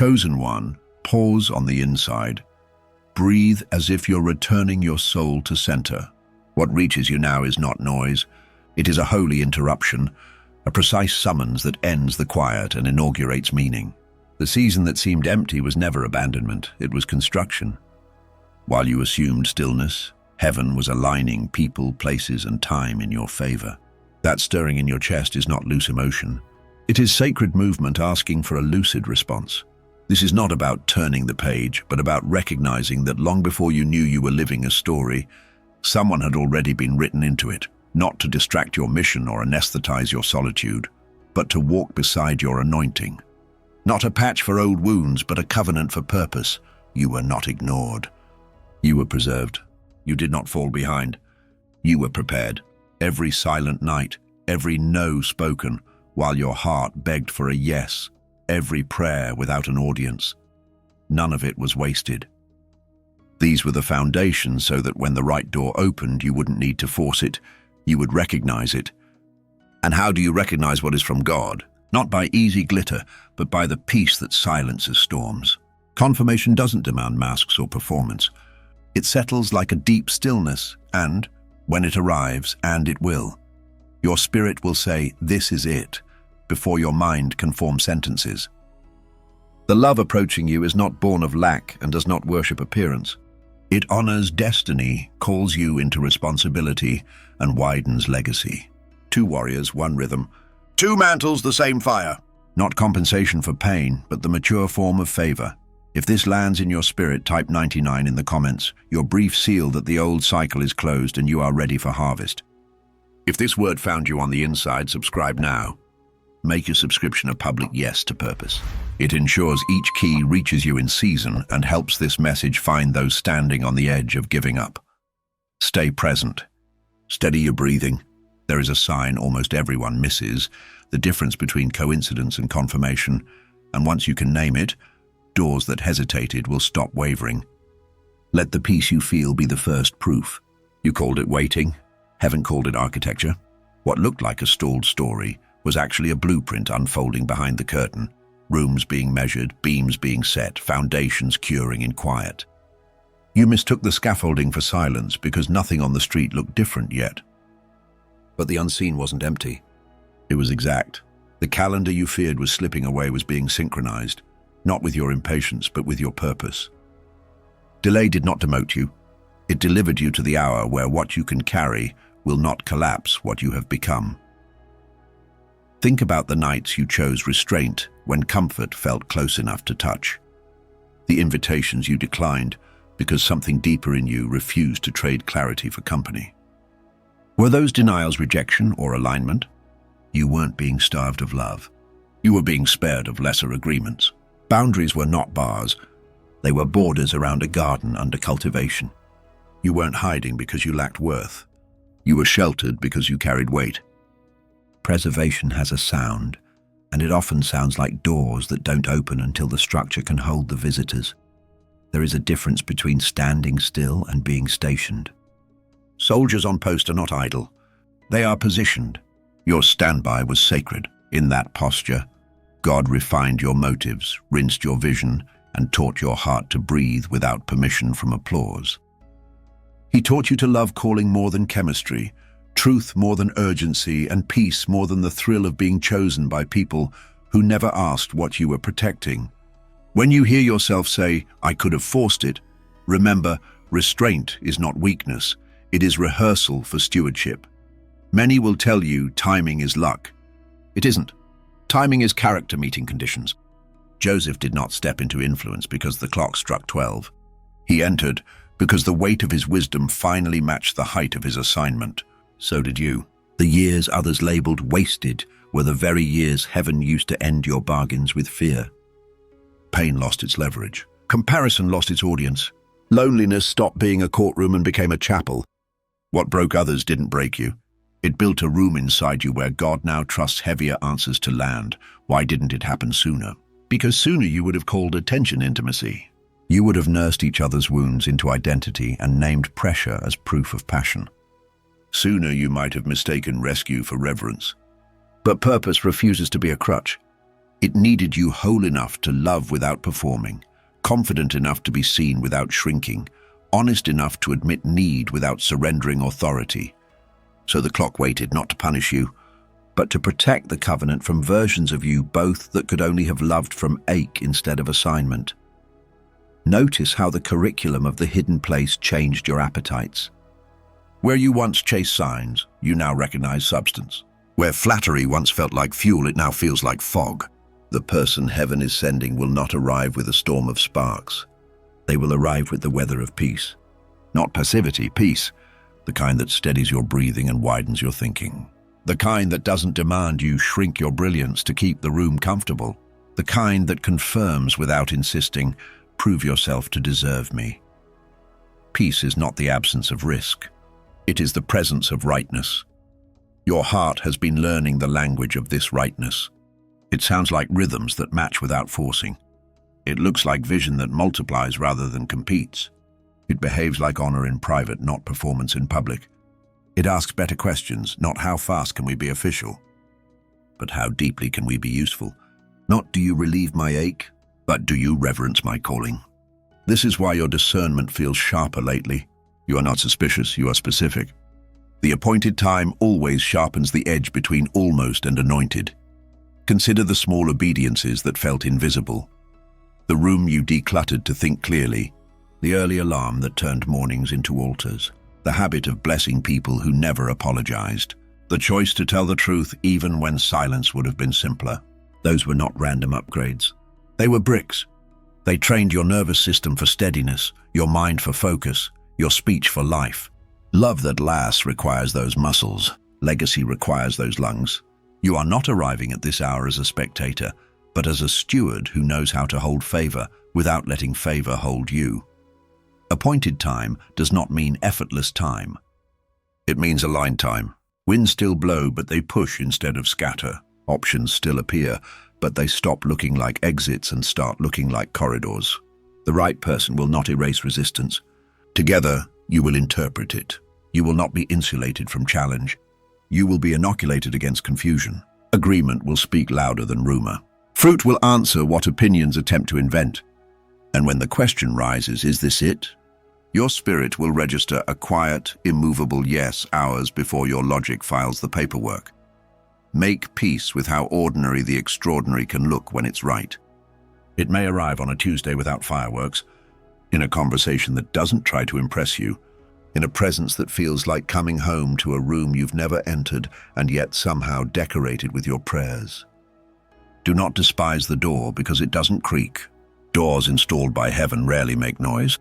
chosen one, pause on the inside. Breathe as if you're returning your soul to center. What reaches you now is not noise. It is a holy interruption, a precise summons that ends the quiet and inaugurates meaning. The season that seemed empty was never abandonment, it was construction. While you assumed stillness, heaven was aligning people, places, and time in your favor. That stirring in your chest is not loose emotion. It is sacred movement asking for a lucid response. This is not about turning the page, but about recognizing that long before you knew you were living a story, someone had already been written into it, not to distract your mission or anesthetize your solitude, but to walk beside your anointing. Not a patch for old wounds, but a covenant for purpose. You were not ignored. You were preserved. You did not fall behind. You were prepared. Every silent night, every no spoken, while your heart begged for a yes, every prayer without an audience. None of it was wasted. These were the foundations so that when the right door opened, you wouldn't need to force it, you would recognize it. And how do you recognize what is from God? Not by easy glitter, but by the peace that silences storms. Confirmation doesn't demand masks or performance. It settles like a deep stillness, and, when it arrives, and it will, your spirit will say, "This is it," before your mind can form sentences. The love approaching you is not born of lack and does not worship appearance. It honors destiny, calls you into responsibility, and widens legacy. Two warriors, one rhythm. Two mantles, the same fire. Not compensation for pain, but the mature form of favor. If this lands in your spirit, type 99 in the comments, your brief seal that the old cycle is closed and you are ready for harvest. If this word found you on the inside, subscribe now. Make your subscription a public yes to purpose. It ensures each key reaches you in season and helps this message find those standing on the edge of giving up. Stay present. Steady your breathing. There is a sign almost everyone misses, the difference between coincidence and confirmation, and once you can name it, doors that hesitated will stop wavering. Let the peace you feel be the first proof. You called it waiting. Heaven called it architecture. What looked like a stalled story was actually a blueprint unfolding behind the curtain. Rooms being measured, beams being set, foundations curing in quiet. You mistook the scaffolding for silence because nothing on the street looked different yet. But the unseen wasn't empty. It was exact. The calendar you feared was slipping away was being synchronized, not with your impatience, but with your purpose. Delay did not demote you. It delivered you to the hour where what you can carry will not collapse what you have become. Think about the nights you chose restraint when comfort felt close enough to touch. The invitations you declined because something deeper in you refused to trade clarity for company. Were those denials rejection or alignment? You weren't being starved of love. You were being spared of lesser agreements. Boundaries were not bars. They were borders around a garden under cultivation. You weren't hiding because you lacked worth. You were sheltered because you carried weight. Preservation has a sound, and it often sounds like doors that don't open until the structure can hold the visitors. There is a difference between standing still and being stationed. Soldiers on post are not idle. They are positioned. Your standby was sacred. In that posture, God refined your motives, rinsed your vision, and taught your heart to breathe without permission from applause. He taught you to love calling more than chemistry, truth more than urgency, and peace more than the thrill of being chosen by people who never asked what you were protecting. When you hear yourself say, "I could have forced it," remember, restraint is not weakness. It is rehearsal for stewardship. Many will tell you timing is luck. It isn't. Timing is character meeting conditions. Joseph did not step into influence because the clock struck 12. He entered because the weight of his wisdom finally matched the height of his assignment. So did you. The years others labeled wasted were the very years heaven used to end your bargains with fear. Pain lost its leverage. Comparison lost its audience. Loneliness stopped being a courtroom and became a chapel. What broke others didn't break you. It built a room inside you where God now trusts heavier answers to land. Why didn't it happen sooner? Because sooner you would have called attention intimacy. You would have nursed each other's wounds into identity and named pressure as proof of passion. Sooner you might have mistaken rescue for reverence. But purpose refuses to be a crutch. It needed you whole enough to love without performing, confident enough to be seen without shrinking, honest enough to admit need without surrendering authority. So the clock waited not to punish you, but to protect the covenant from versions of you both that could only have loved from ache instead of assignment. Notice how the curriculum of the hidden place changed your appetites. Where you once chased signs, you now recognize substance. Where flattery once felt like fuel, it now feels like fog. The person heaven is sending will not arrive with a storm of sparks. They will arrive with the weather of peace. Not passivity, peace. The kind that steadies your breathing and widens your thinking. The kind that doesn't demand you shrink your brilliance to keep the room comfortable. The kind that confirms without insisting, prove yourself to deserve me. Peace is not the absence of risk. It is the presence of rightness. Your heart has been learning the language of this rightness. It sounds like rhythms that match without forcing. It looks like vision that multiplies rather than competes. It behaves like honor in private, not performance in public. It asks better questions, not how fast can we be official, but how deeply can we be useful. Not do you relieve my ache, but do you reverence my calling? This is why your discernment feels sharper lately. You are not suspicious, you are specific. The appointed time always sharpens the edge between almost and anointed. Consider the small obediences that felt invisible. The room you decluttered to think clearly. The early alarm that turned mornings into altars. The habit of blessing people who never apologized. The choice to tell the truth even when silence would have been simpler. Those were not random upgrades. They were bricks. They trained your nervous system for steadiness, your mind for focus, your speech for life. Love that lasts requires those muscles. Legacy requires those lungs. You are not arriving at this hour as a spectator, but as a steward who knows how to hold favor without letting favor hold you. Appointed time does not mean effortless time. It means aligned time. Winds still blow, but they push instead of scatter. Options still appear, but they stop looking like exits and start looking like corridors. The right person will not erase resistance. Together, you will interpret it. You will not be insulated from challenge. You will be inoculated against confusion. Agreement will speak louder than rumor. Fruit will answer what opinions attempt to invent. And when the question rises, is this it? Your spirit will register a quiet, immovable yes hours before your logic files the paperwork. Make peace with how ordinary the extraordinary can look when it's right. It may arrive on a Tuesday without fireworks, in a conversation that doesn't try to impress you, in a presence that feels like coming home to a room you've never entered and yet somehow decorated with your prayers. Do not despise the door because it doesn't creak. Doors installed by heaven rarely make noise.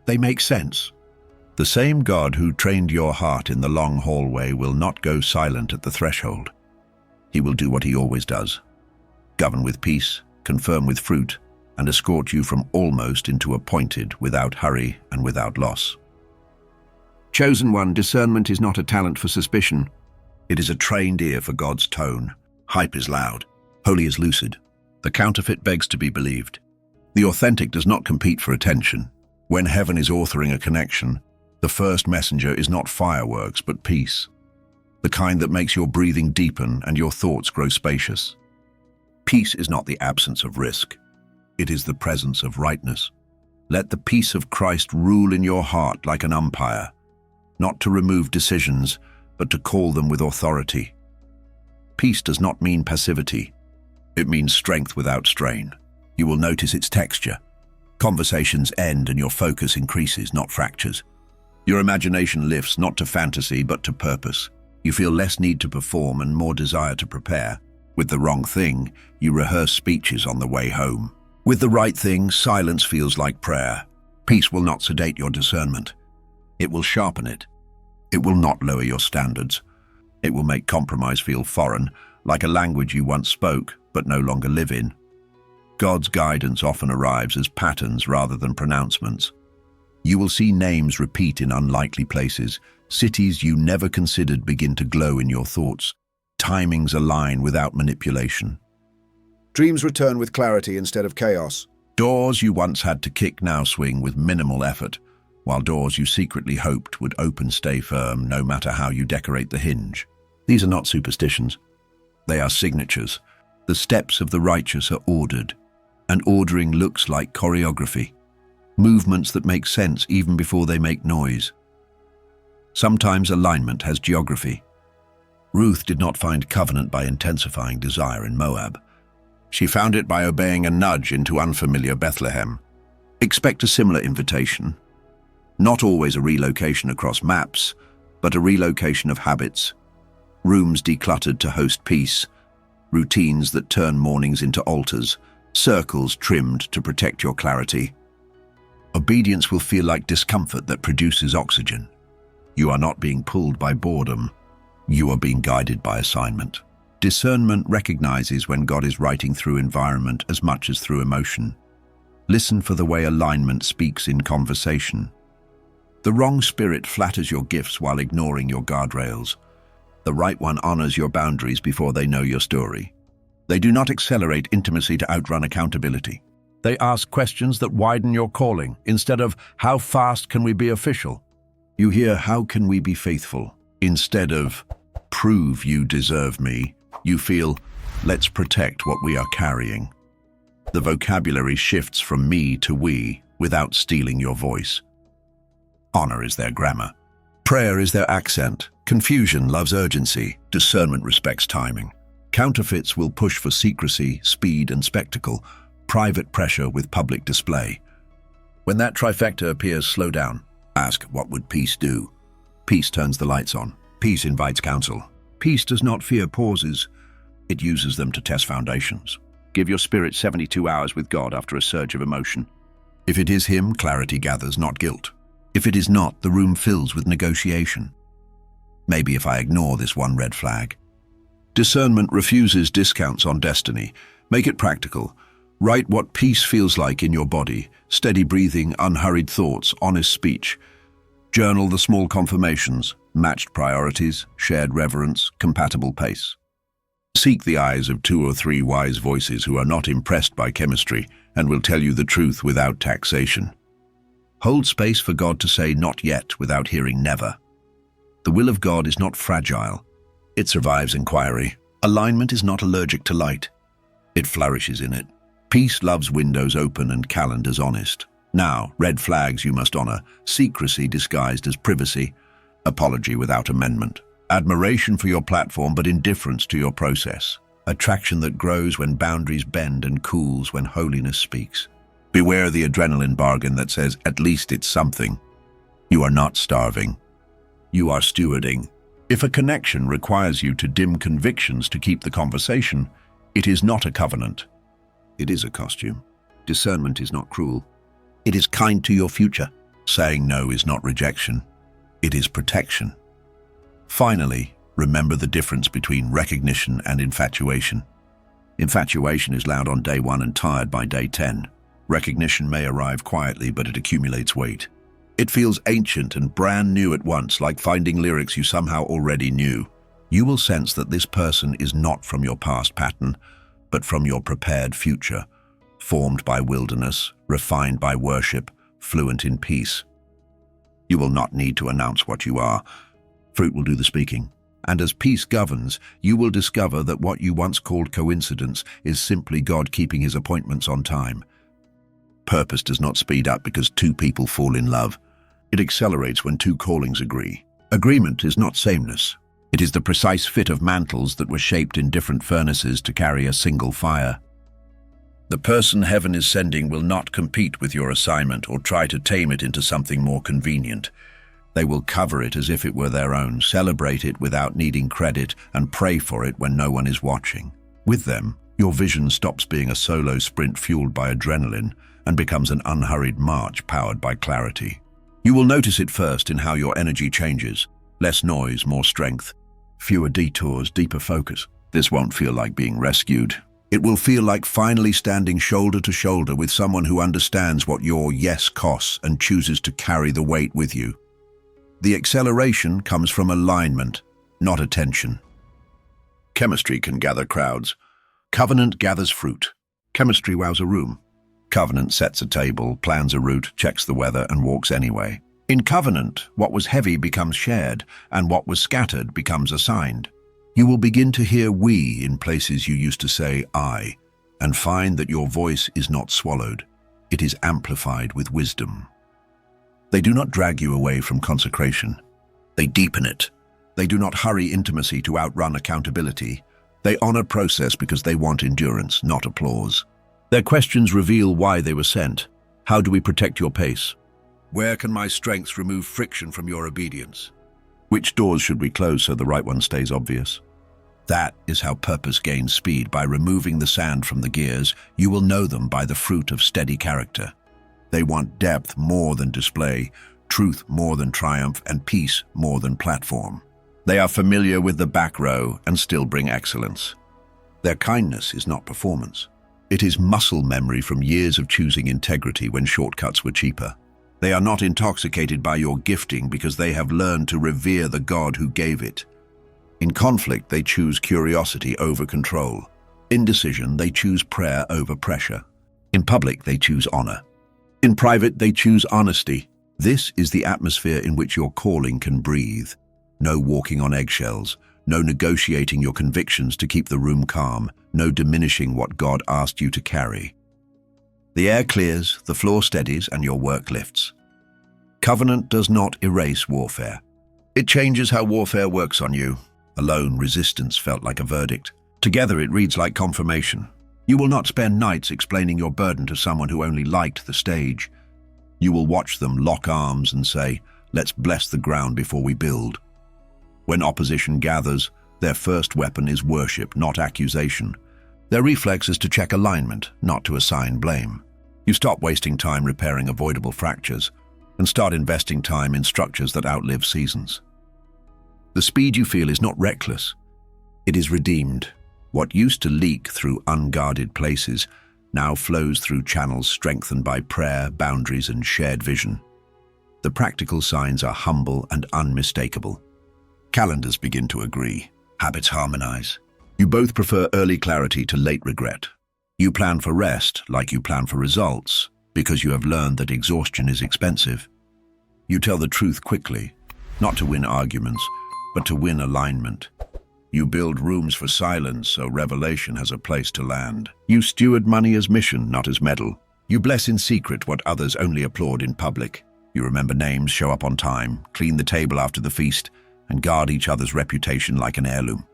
They make sense. The same God who trained your heart in the long hallway will not go silent at the threshold. He will do what he always does. Govern with peace, confirm with fruit, and escort you from almost into appointed without hurry and without loss. Chosen one, discernment is not a talent for suspicion. It is a trained ear for God's tone. Hype is loud. Holy is lucid. The counterfeit begs to be believed. The authentic does not compete for attention. When heaven is authoring a connection, the first messenger is not fireworks but peace. The kind that makes your breathing deepen and your thoughts grow spacious. Peace is not the absence of risk. It is the presence of rightness. Let the peace of Christ rule in your heart like an umpire, not to remove decisions, but to call them with authority. Peace does not mean passivity. It means strength without strain. You will notice its texture. Conversations end and your focus increases, not fractures. Your imagination lifts not to fantasy, but to purpose. You feel less need to perform and more desire to prepare. With the wrong thing, you rehearse speeches on the way home. With the right thing, silence feels like prayer. Peace will not sedate your discernment. It will sharpen it. It will not lower your standards. It will make compromise feel foreign, like a language you once spoke, but no longer live in. God's guidance often arrives as patterns rather than pronouncements. You will see names repeat in unlikely places. Cities you never considered begin to glow in your thoughts. Timings align without manipulation. Dreams return with clarity instead of chaos. Doors you once had to kick now swing with minimal effort, while doors you secretly hoped would open stay firm no matter how you decorate the hinge. These are not superstitions. They are signatures. The steps of the righteous are ordered, and ordering looks like choreography, movements that make sense even before they make noise. Sometimes alignment has geography. Ruth did not find covenant by intensifying desire in Moab. She found it by obeying a nudge into unfamiliar Bethlehem. Expect a similar invitation. Not always a relocation across maps, but a relocation of habits. Rooms decluttered to host peace, routines that turn mornings into altars, circles trimmed to protect your clarity. Obedience will feel like discomfort that produces oxygen. You are not being pulled by boredom. You are being guided by assignment. Discernment recognizes when God is writing through environment as much as through emotion. Listen for the way alignment speaks in conversation. The wrong spirit flatters your gifts while ignoring your guardrails. The right one honors your boundaries before they know your story. They do not accelerate intimacy to outrun accountability. They ask questions that widen your calling, instead of, how fast can we be official? You hear, how can we be faithful? Instead of, prove you deserve me, you feel, let's protect what we are carrying. The vocabulary shifts from me to we without stealing your voice. Honor is their grammar. Prayer is their accent. Confusion loves urgency. Discernment respects timing. Counterfeits will push for secrecy, speed, and spectacle. Private pressure with public display. When that trifecta appears, slow down. Ask, what would peace do? Peace turns the lights on. Peace invites counsel. Peace does not fear pauses. It uses them to test foundations. Give your spirit 72 hours with God after a surge of emotion. If it is Him, clarity gathers, not guilt. If it is not, the room fills with negotiation. Maybe if I ignore this one red flag. Discernment refuses discounts on destiny. Make it practical. Write what peace feels like in your body. Steady breathing, unhurried thoughts, honest speech. Journal the small confirmations, matched priorities, shared reverence, compatible pace. Seek the eyes of 2 or 3 wise voices who are not impressed by chemistry and will tell you the truth without taxation. Hold space for God to say not yet without hearing never. The will of God is not fragile. It survives inquiry. Alignment is not allergic to light. It flourishes in it. Peace loves windows open and calendars honest. Now, red flags you must honor, secrecy disguised as privacy, apology without amendment, admiration for your platform but indifference to your process, attraction that grows when boundaries bend and cools when holiness speaks. Beware the adrenaline bargain that says, at least it's something. You are not starving. You are stewarding. If a connection requires you to dim convictions to keep the conversation, it is not a covenant. It is a costume. Discernment is not cruel. It is kind to your future. Saying no is not rejection. It is protection. Finally, remember the difference between recognition and infatuation. Infatuation is loud on day 1 and tired by day 10. Recognition may arrive quietly, but it accumulates weight. It feels ancient and brand new at once, like finding lyrics you somehow already knew. You will sense that this person is not from your past pattern, but from your prepared future, formed by wilderness, refined by worship, fluent in peace. You will not need to announce what you are. Fruit will do the speaking. And as peace governs, you will discover that what you once called coincidence is simply God keeping His appointments on time. Purpose does not speed up because 2 people fall in love. It accelerates when 2 callings agree. Agreement is not sameness. It is the precise fit of mantles that were shaped in different furnaces to carry a single fire. The person heaven is sending will not compete with your assignment or try to tame it into something more convenient. They will cover it as if it were their own, celebrate it without needing credit, and pray for it when no one is watching. With them, your vision stops being a solo sprint fueled by adrenaline and becomes an unhurried march powered by clarity. You will notice it first in how your energy changes. Less noise, more strength. Fewer detours, deeper focus. This won't feel like being rescued. It will feel like finally standing shoulder to shoulder with someone who understands what your yes costs and chooses to carry the weight with you. The acceleration comes from alignment, not attention. Chemistry can gather crowds. Covenant gathers fruit. Chemistry wows a room. Covenant sets a table, plans a route, checks the weather, and walks anyway. In covenant, what was heavy becomes shared, and what was scattered becomes assigned. You will begin to hear we in places you used to say I, and find that your voice is not swallowed. It is amplified with wisdom. They do not drag you away from consecration. They deepen it. They do not hurry intimacy to outrun accountability. They honor process because they want endurance, not applause. Their questions reveal why they were sent. How do we protect your pace? Where can my strengths remove friction from your obedience? Which doors should we close so the right one stays obvious? That is how purpose gains speed. By removing the sand from the gears, you will know them by the fruit of steady character. They want depth more than display, truth more than triumph, and peace more than platform. They are familiar with the back row and still bring excellence. Their kindness is not performance. It is muscle memory from years of choosing integrity when shortcuts were cheaper. They are not intoxicated by your gifting because they have learned to revere the God who gave it. In conflict, they choose curiosity over control. In decision, they choose prayer over pressure. In public, they choose honor. In private, they choose honesty. This is the atmosphere in which your calling can breathe. No walking on eggshells, no negotiating your convictions to keep the room calm, no diminishing what God asked you to carry. The air clears, the floor steadies, and your work lifts. Covenant does not erase warfare. It changes how warfare works on you. Alone, resistance felt like a verdict. Together, it reads like confirmation. You will not spend nights explaining your burden to someone who only liked the stage. You will watch them lock arms and say, "Let's bless the ground before we build." When opposition gathers, their first weapon is worship, not accusation. Their reflex is to check alignment, not to assign blame. You stop wasting time repairing avoidable fractures and start investing time in structures that outlive seasons. The speed you feel is not reckless. It is redeemed. What used to leak through unguarded places now flows through channels strengthened by prayer, boundaries, and shared vision. The practical signs are humble and unmistakable. Calendars begin to agree. Habits harmonize. You both prefer early clarity to late regret. You plan for rest like you plan for results because you have learned that exhaustion is expensive. You tell the truth quickly, not to win arguments, but to win alignment. You build rooms for silence so revelation has a place to land. You steward money as mission, not as medal. You bless in secret what others only applaud in public. You remember names, show up on time, clean the table after the feast, and guard each other's reputation like an heirloom.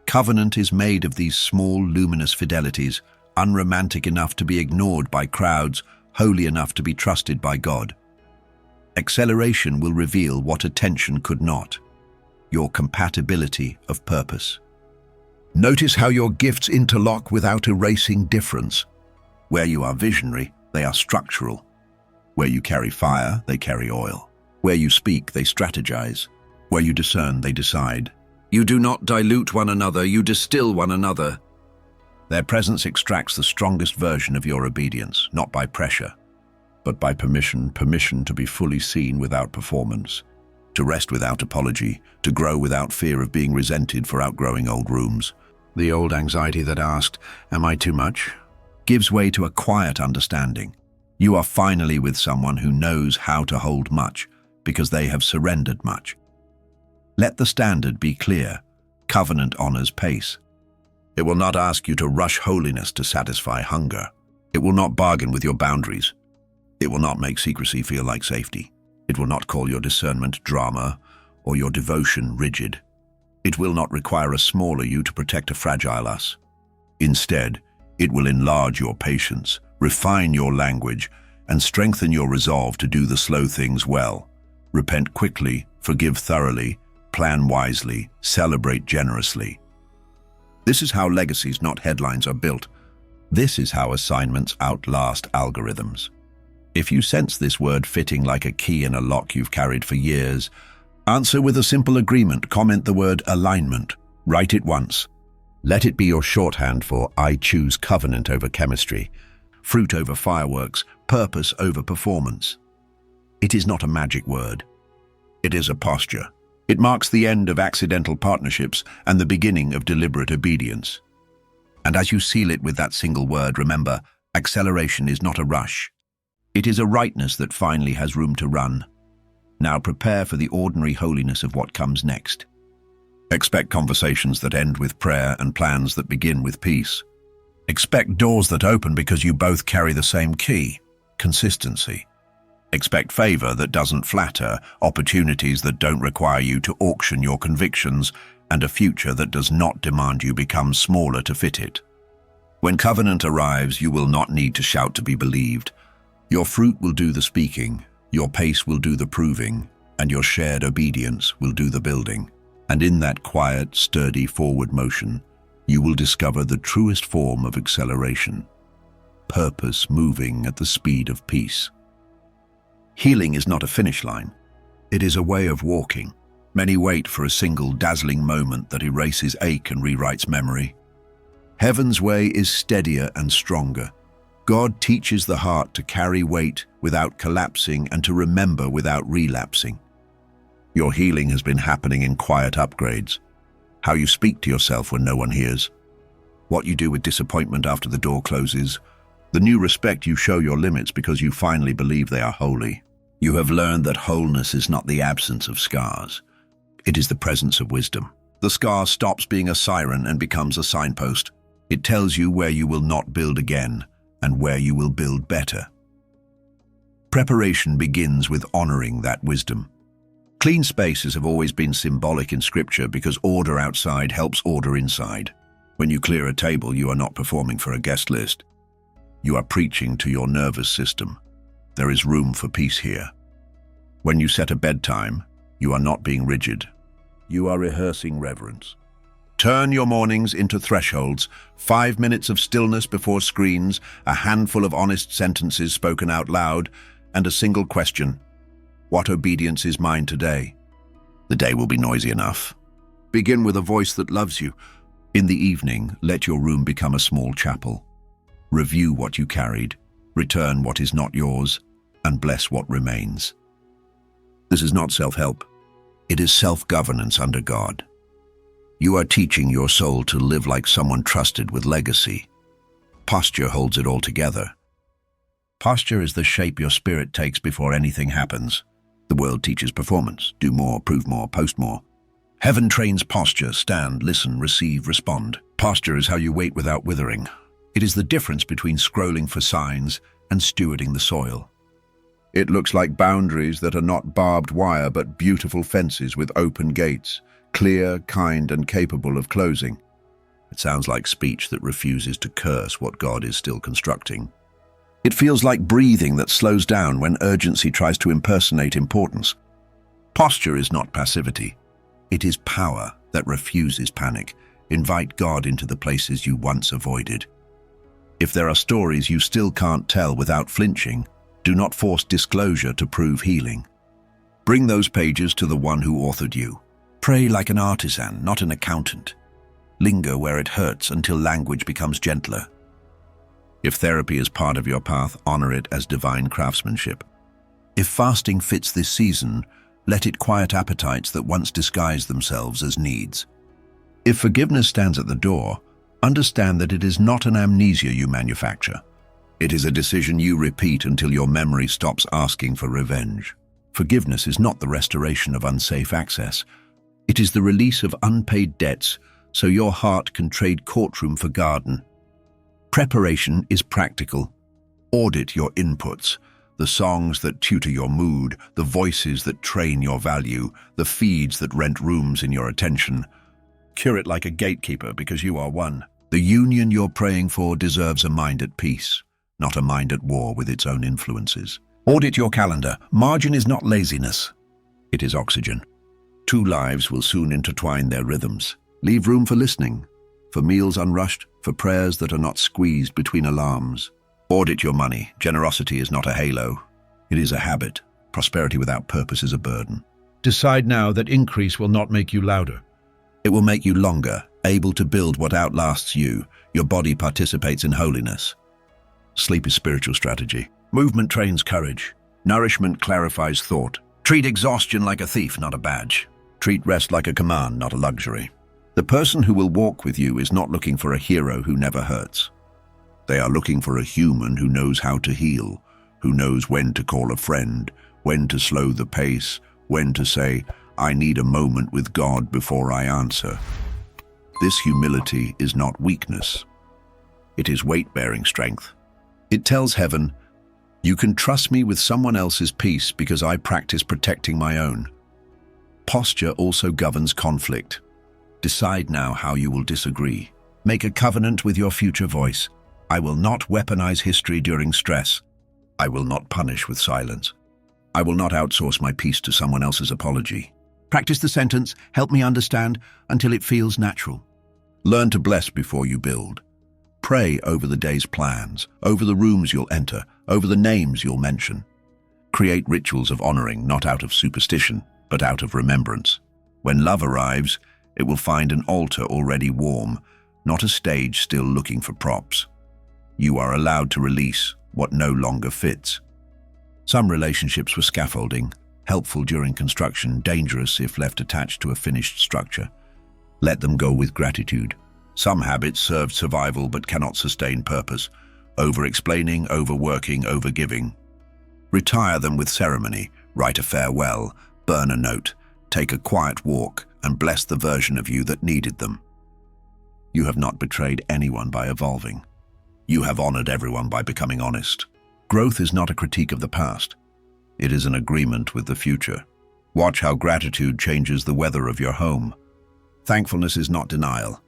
Covenant is made of these small, luminous fidelities, unromantic enough to be ignored by crowds, holy enough to be trusted by God. Acceleration will reveal what attention could not: your compatibility of purpose. Notice how your gifts interlock without erasing difference. Where you are visionary, they are structural. Where you carry fire, they carry oil. Where you speak, they strategize. Where you discern, they decide. You do not dilute one another, you distill one another. Their presence extracts the strongest version of your obedience, not by pressure, but by permission to be fully seen without performance, to rest without apology, to grow without fear of being resented for outgrowing old rooms. The old anxiety that asked, "Am I too much?" gives way to a quiet understanding. You are finally with someone who knows how to hold much because they have surrendered much. Let the standard be clear. Covenant honors pace. It will not ask you to rush holiness to satisfy hunger. It will not bargain with your boundaries. It will not make secrecy feel like safety. It will not call your discernment drama or your devotion rigid. It will not require a smaller you to protect a fragile us. Instead, it will enlarge your patience, refine your language, and strengthen your resolve to do the slow things well. Repent quickly, forgive thoroughly, plan wisely, celebrate generously. This is how legacies, not headlines, are built. This is how assignments outlast algorithms. If you sense this word fitting like a key in a lock you've carried for years, answer with a simple agreement. Comment the word alignment. Write it once. Let it be your shorthand for "I choose covenant over chemistry, fruit over fireworks, purpose over performance." It is not a magic word. It is a posture. It marks the end of accidental partnerships and the beginning of deliberate obedience. And as you seal it with that single word, remember, acceleration is not a rush. It is a rightness that finally has room to run. Now prepare for the ordinary holiness of what comes next. Expect conversations that end with prayer and plans that begin with peace. Expect doors that open because you both carry the same key, consistency. Expect favor that doesn't flatter, opportunities that don't require you to auction your convictions, and a future that does not demand you become smaller to fit it. When covenant arrives, you will not need to shout to be believed. Your fruit will do the speaking, your pace will do the proving, and your shared obedience will do the building. And in that quiet, sturdy forward motion, you will discover the truest form of acceleration, purpose moving at the speed of peace. Healing is not a finish line. It is a way of walking. Many wait for a single dazzling moment that erases ache and rewrites memory. Heaven's way is steadier and stronger. God teaches the heart to carry weight without collapsing and to remember without relapsing. Your healing has been happening in quiet upgrades. How you speak to yourself when no one hears. What you do with disappointment after the door closes. The new respect you show your limits because you finally believe they are holy. You have learned that wholeness is not the absence of scars. It is the presence of wisdom. The scar stops being a siren and becomes a signpost. It tells you where you will not build again and where you will build better. Preparation begins with honoring that wisdom. Clean spaces have always been symbolic in Scripture because order outside helps order inside. When you clear a table, you are not performing for a guest list. You are preaching to your nervous system. There is room for peace here. When you set a bedtime, you are not being rigid. You are rehearsing reverence. Turn your mornings into thresholds, 5 minutes of stillness before screens, a handful of honest sentences spoken out loud, and a single question. What obedience is mine today? The day will be noisy enough. Begin with a voice that loves you. In the evening, let your room become a small chapel. Review what you carried, return what is not yours, and bless what remains. This is not self-help. It is self-governance under God. You are teaching your soul to live like someone trusted with legacy. Posture holds it all together. Posture is the shape your spirit takes before anything happens. The world teaches performance. Do more, prove more, post more. Heaven trains posture. Stand, listen, receive, respond. Posture is how you wait without withering. It is the difference between scrolling for signs and stewarding the soil. It looks like boundaries that are not barbed wire but beautiful fences with open gates, clear, kind, and capable of closing. It sounds like speech that refuses to curse what God is still constructing. It feels like breathing that slows down when urgency tries to impersonate importance. Posture is not passivity. It is power that refuses panic. Invite God into the places you once avoided. If there are stories you still can't tell without flinching, do not force disclosure to prove healing. Bring those pages to the one who authored you. Pray like an artisan, not an accountant. Linger where it hurts until language becomes gentler. If therapy is part of your path, honor it as divine craftsmanship. If fasting fits this season, let it quiet appetites that once disguised themselves as needs. If forgiveness stands at the door, understand that it is not an amnesia you manufacture. It is a decision you repeat until your memory stops asking for revenge. Forgiveness is not the restoration of unsafe access. It is the release of unpaid debts so your heart can trade courtroom for garden. Preparation is practical. Audit your inputs, the songs that tutor your mood, the voices that train your value, the feeds that rent rooms in your attention. Curate like a gatekeeper because you are one. The union you're praying for deserves a mind at peace, not a mind at war with its own influences. Audit your calendar. Margin is not laziness. It is oxygen. 2 lives will soon intertwine their rhythms. Leave room for listening, for meals unrushed, for prayers that are not squeezed between alarms. Audit your money. Generosity is not a halo. It is a habit. Prosperity without purpose is a burden. Decide now that increase will not make you louder. It will make you longer, able to build what outlasts you. Your body participates in holiness. Sleep is spiritual strategy. Movement trains courage. Nourishment clarifies thought. Treat exhaustion like a thief, not a badge. Treat rest like a command, not a luxury. The person who will walk with you is not looking for a hero who never hurts. They are looking for a human who knows how to heal, who knows when to call a friend, when to slow the pace, when to say, I need a moment with God before I answer. This humility is not weakness. It is weight-bearing strength. It tells heaven, you can trust me with someone else's peace because I practice protecting my own. Posture also governs conflict. Decide now how you will disagree. Make a covenant with your future voice. I will not weaponize history during stress. I will not punish with silence. I will not outsource my peace to someone else's apology. Practice the sentence, help me understand, until it feels natural. Learn to bless before you build. Pray over the day's plans, over the rooms you'll enter, over the names you'll mention. Create rituals of honoring, not out of superstition, but out of remembrance. When love arrives, it will find an altar already warm, not a stage still looking for props. You are allowed to release what no longer fits. Some relationships were scaffolding, helpful during construction, dangerous if left attached to a finished structure. Let them go with gratitude. Some habits served survival but cannot sustain purpose. Over-explaining, overworking, overgiving. Retire them with ceremony, write a farewell, burn a note, take a quiet walk, and bless the version of you that needed them. You have not betrayed anyone by evolving. You have honored everyone by becoming honest. Growth is not a critique of the past. It is an agreement with the future. Watch how gratitude changes the weather of your home. Thankfulness is not denial.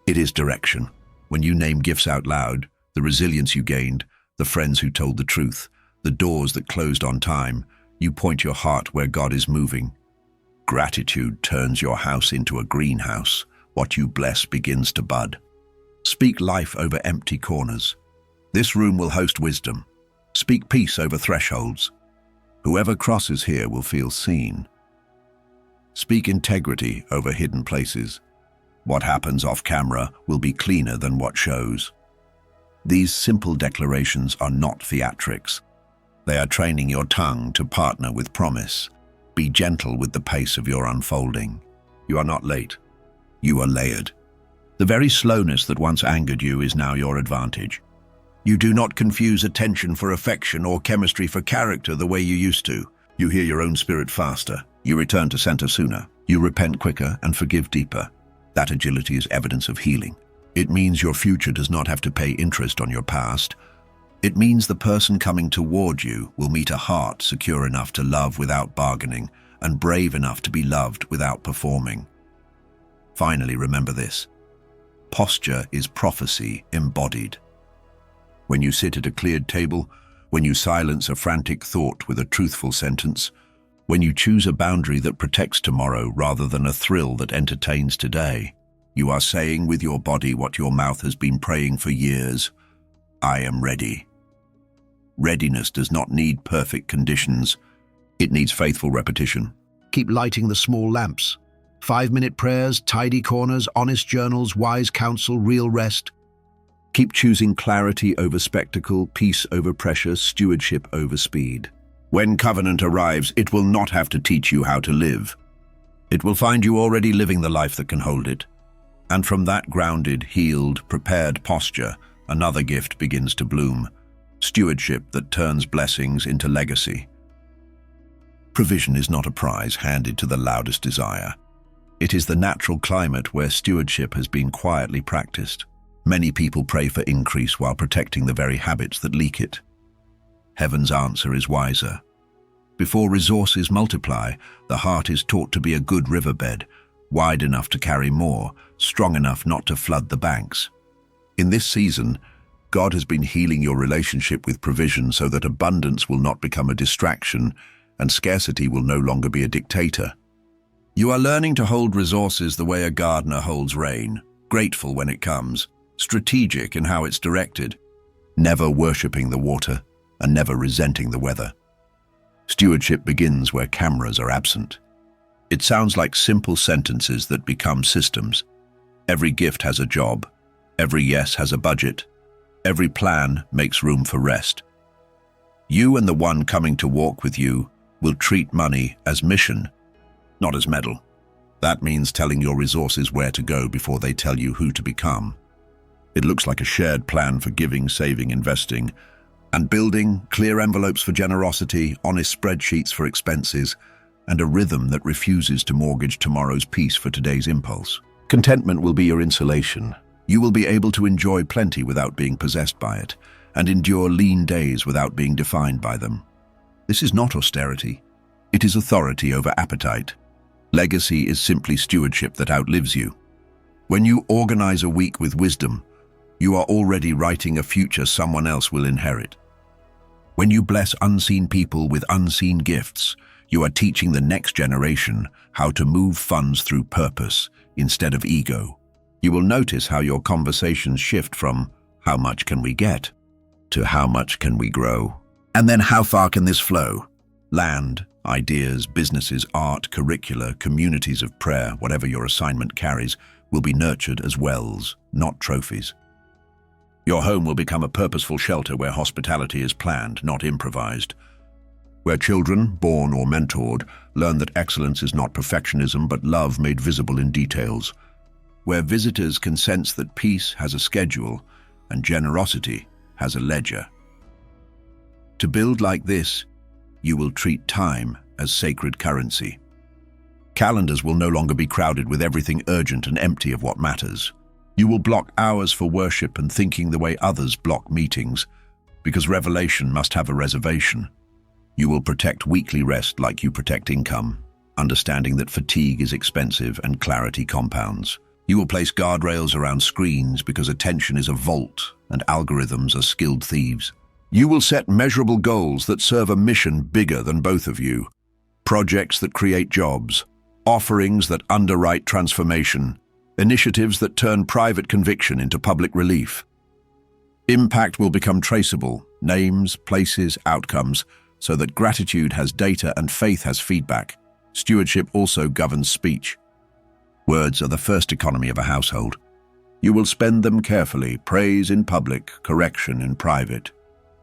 It is direction. When you name gifts out loud, the resilience you gained, the friends who told the truth, the doors that closed on time, you point your heart where God is moving. Gratitude turns your house into a greenhouse. What you bless begins to bud. Speak life over empty corners. This room will host wisdom. Speak peace over thresholds. Whoever crosses here will feel seen. Speak integrity over hidden places. What happens off camera will be cleaner than what shows. These simple declarations are not theatrics. They are training your tongue to partner with promise. Be gentle with the pace of your unfolding. You are not late. You are layered. The very slowness that once angered you is now your advantage. You do not confuse attention for affection or chemistry for character the way you used to. You hear your own spirit faster. You return to center sooner. You repent quicker and forgive deeper. That agility is evidence of healing. It means your future does not have to pay interest on your past. It means the person coming toward you will meet a heart secure enough to love without bargaining and brave enough to be loved without performing. Finally, remember this. Posture is prophecy embodied. When you sit at a cleared table, when you silence a frantic thought with a truthful sentence, when you choose a boundary that protects tomorrow rather than a thrill that entertains today, you are saying with your body what your mouth has been praying for years: I am ready. Readiness does not need perfect conditions. It needs faithful repetition. Keep lighting the small lamps. 5-minute prayers, tidy corners, honest journals, wise counsel, real rest. Keep choosing clarity over spectacle, peace over pressure, stewardship over speed. When covenant arrives, it will not have to teach you how to live. It will find you already living the life that can hold it. And from that grounded, healed, prepared posture, another gift begins to bloom. Stewardship that turns blessings into legacy. Provision is not a prize handed to the loudest desire. It is the natural climate where stewardship has been quietly practiced. Many people pray for increase while protecting the very habits that leak it. Heaven's answer is wiser. Before resources multiply, the heart is taught to be a good riverbed, wide enough to carry more, strong enough not to flood the banks. In this season, God has been healing your relationship with provision so that abundance will not become a distraction and scarcity will no longer be a dictator. You are learning to hold resources the way a gardener holds rain, grateful when it comes, strategic in how it's directed, never worshipping the water and never resenting the weather. Stewardship begins where cameras are absent. It sounds like simple sentences that become systems. Every gift has a job. Every yes has a budget. Every plan makes room for rest. You and the one coming to walk with you will treat money as mission, not as medal. That means telling your resources where to go before they tell you who to become. It looks like a shared plan for giving, saving, investing, and building, clear envelopes for generosity, honest spreadsheets for expenses, and a rhythm that refuses to mortgage tomorrow's peace for today's impulse. Contentment will be your insulation. You will be able to enjoy plenty without being possessed by it, and endure lean days without being defined by them. This is not austerity. It is authority over appetite. Legacy is simply stewardship that outlives you. When you organize a week with wisdom, you are already writing a future someone else will inherit. When you bless unseen people with unseen gifts, you are teaching the next generation how to move funds through purpose instead of ego. You will notice how your conversations shift from "how much can we get?" to "how much can we grow?" And then "how far can this flow?" Land, ideas, businesses, art, curricula, communities of prayer, whatever your assignment carries, will be nurtured as wells, not trophies. Your home will become a purposeful shelter where hospitality is planned, not improvised. Where children, born or mentored, learn that excellence is not perfectionism but love made visible in details. Where visitors can sense that peace has a schedule and generosity has a ledger. To build like this, you will treat time as sacred currency. Calendars will no longer be crowded with everything urgent and empty of what matters. You will block hours for worship and thinking the way others block meetings, because revelation must have a reservation. You will protect weekly rest like you protect income, understanding that fatigue is expensive and clarity compounds. You will place guardrails around screens because attention is a vault and algorithms are skilled thieves. You will set measurable goals that serve a mission bigger than both of you. Projects that create jobs, offerings that underwrite transformation, initiatives that turn private conviction into public relief. Impact will become traceable, names, places, outcomes, so that gratitude has data and faith has feedback. Stewardship also governs speech. Words are the first economy of a household. You will spend them carefully, praise in public, correction in private.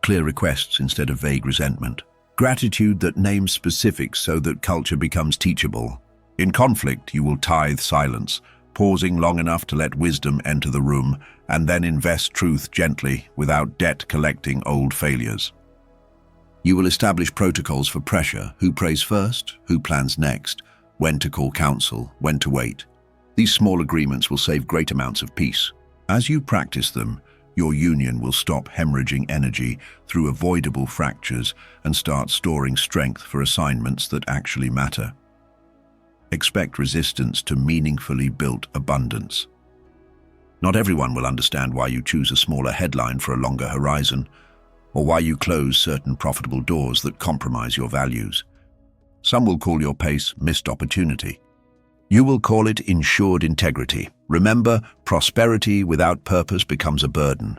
Clear requests instead of vague resentment. Gratitude that names specifics so that culture becomes teachable. In conflict, you will tithe silence, pausing long enough to let wisdom enter the room, and then invest truth gently without debt collecting old failures. You will establish protocols for pressure: who prays first, who plans next, when to call counsel, when to wait. These small agreements will save great amounts of peace. As you practice them, your union will stop hemorrhaging energy through avoidable fractures and start storing strength for assignments that actually matter. Expect resistance to meaningfully built abundance. Not everyone will understand why you choose a smaller headline for a longer horizon, or why you close certain profitable doors that compromise your values. Some will call your pace missed opportunity. You will call it insured integrity. Remember, prosperity without purpose becomes a burden.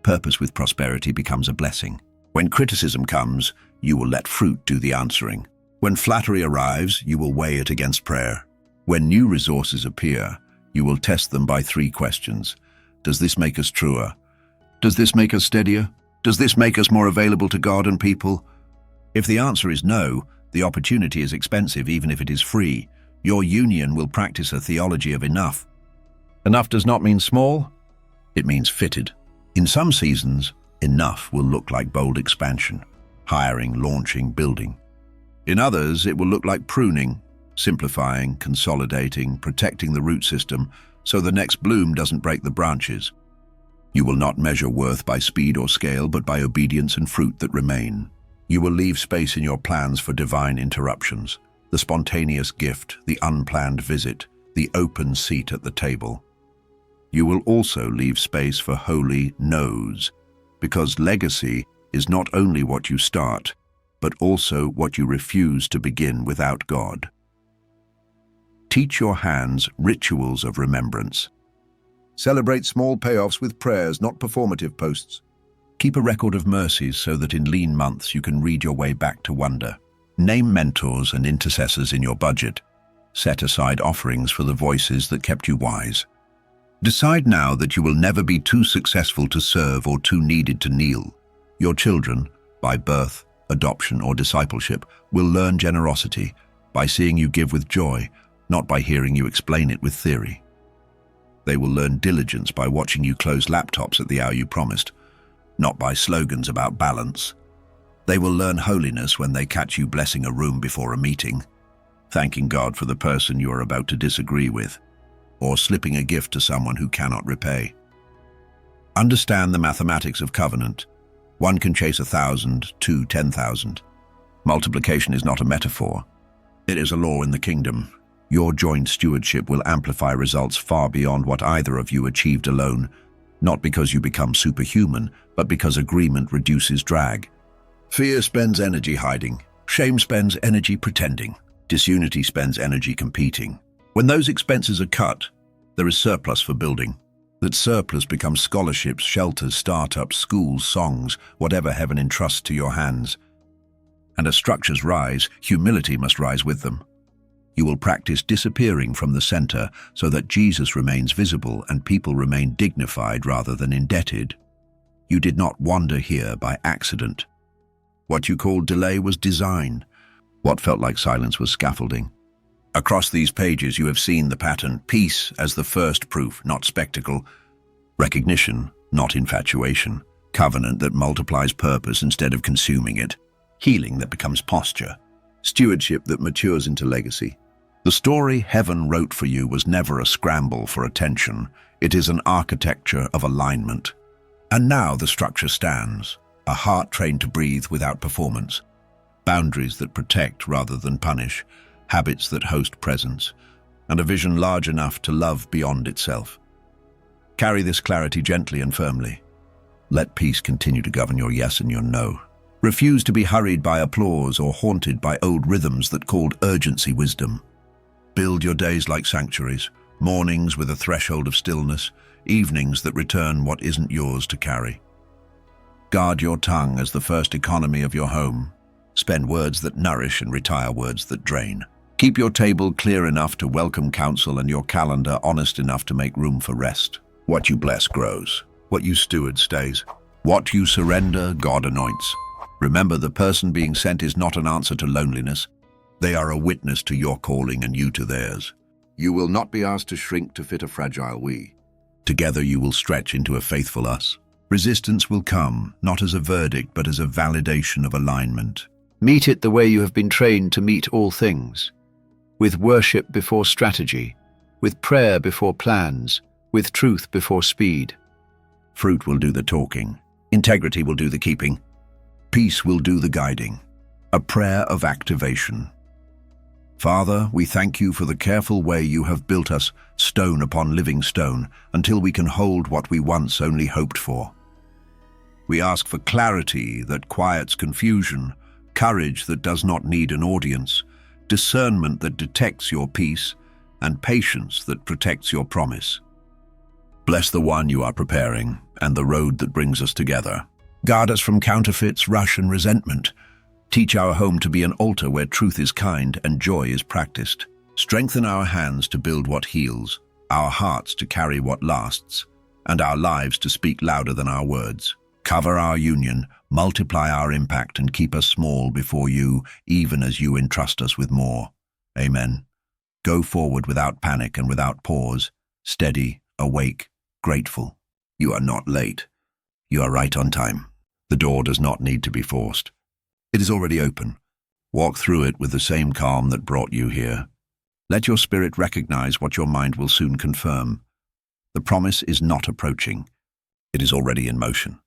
Purpose with prosperity becomes a blessing. When criticism comes, you will let fruit do the answering. When flattery arrives, you will weigh it against prayer. When new resources appear, you will test them by 3 questions. Does this make us truer? Does this make us steadier? Does this make us more available to God and people? If the answer is no, the opportunity is expensive even if it is free. Your union will practice a theology of enough. Enough does not mean small, it means fitted. In some seasons, enough will look like bold expansion, hiring, launching, building. In others, it will look like pruning, simplifying, consolidating, protecting the root system so the next bloom doesn't break the branches. You will not measure worth by speed or scale, but by obedience and fruit that remain. You will leave space in your plans for divine interruptions, the spontaneous gift, the unplanned visit, the open seat at the table. You will also leave space for holy no's, because legacy is not only what you start, but also what you refuse to begin without God. Teach your hands rituals of remembrance. Celebrate small payoffs with prayers, not performative posts. Keep a record of mercies so that in lean months you can read your way back to wonder. Name mentors and intercessors in your budget. Set aside offerings for the voices that kept you wise. Decide now that you will never be too successful to serve or too needed to kneel. Your children, by birth, adoption, or discipleship, will learn generosity by seeing you give with joy, not by hearing you explain it with theory. They will learn diligence by watching you close laptops at the hour you promised, not by slogans about balance. They will learn holiness when they catch you blessing a room before a meeting, thanking God for the person you are about to disagree with, or slipping a gift to someone who cannot repay. Understand the mathematics of covenant. 1 can chase 1,000, 2, 10,000. Multiplication is not a metaphor. It is a law in the kingdom. Your joint stewardship will amplify results far beyond what either of you achieved alone, not because you become superhuman, but because agreement reduces drag. Fear spends energy hiding. Shame spends energy pretending. Disunity spends energy competing. When those expenses are cut, there is surplus for building. That surplus becomes scholarships, shelters, startups, schools, songs, whatever heaven entrusts to your hands. And as structures rise, humility must rise with them. You will practice disappearing from the center so that Jesus remains visible and people remain dignified rather than indebted. You did not wander here by accident. What you called delay was design. What felt like silence was scaffolding. Across these pages you have seen the pattern: peace as the first proof, not spectacle; recognition, not infatuation; covenant that multiplies purpose instead of consuming it; healing that becomes posture; stewardship that matures into legacy. The story heaven wrote for you was never a scramble for attention. It is an architecture of alignment. And now the structure stands, a heart trained to breathe without performance, boundaries that protect rather than punish, habits that host presence, and a vision large enough to love beyond itself. Carry this clarity gently and firmly. Let peace continue to govern your yes and your no. Refuse to be hurried by applause or haunted by old rhythms that called urgency wisdom. Build your days like sanctuaries, mornings with a threshold of stillness, evenings that return what isn't yours to carry. Guard your tongue as the first economy of your home. Spend words that nourish and retire words that drain. Keep your table clear enough to welcome counsel and your calendar honest enough to make room for rest. What you bless grows. What you steward stays. What you surrender, God anoints. Remember, the person being sent is not an answer to loneliness. They are a witness to your calling and you to theirs. You will not be asked to shrink to fit a fragile we. Together you will stretch into a faithful us. Resistance will come, not as a verdict, but as a validation of alignment. Meet it the way you have been trained to meet all things. With worship before strategy, with prayer before plans, with truth before speed. Fruit will do the talking. Integrity will do the keeping. Peace will do the guiding. A prayer of activation. Father, we thank you for the careful way you have built us, stone upon living stone, until we can hold what we once only hoped for. We ask for clarity that quiets confusion, courage that does not need an audience, discernment that detects your peace, and patience that protects your promise. Bless the one you are preparing, and the road that brings us together. Guard us from counterfeits, rush, and resentment. Teach our home to be an altar where truth is kind and joy is practiced. Strengthen our hands to build what heals, our hearts to carry what lasts, and our lives to speak louder than our words. Cover our union, multiply our impact, and keep us small before you, even as you entrust us with more. Amen. Go forward without panic and without pause, steady, awake, grateful. You are not late. You are right on time. The door does not need to be forced. It is already open. Walk through it with the same calm that brought you here. Let your spirit recognize what your mind will soon confirm. The promise is not approaching. It is already in motion.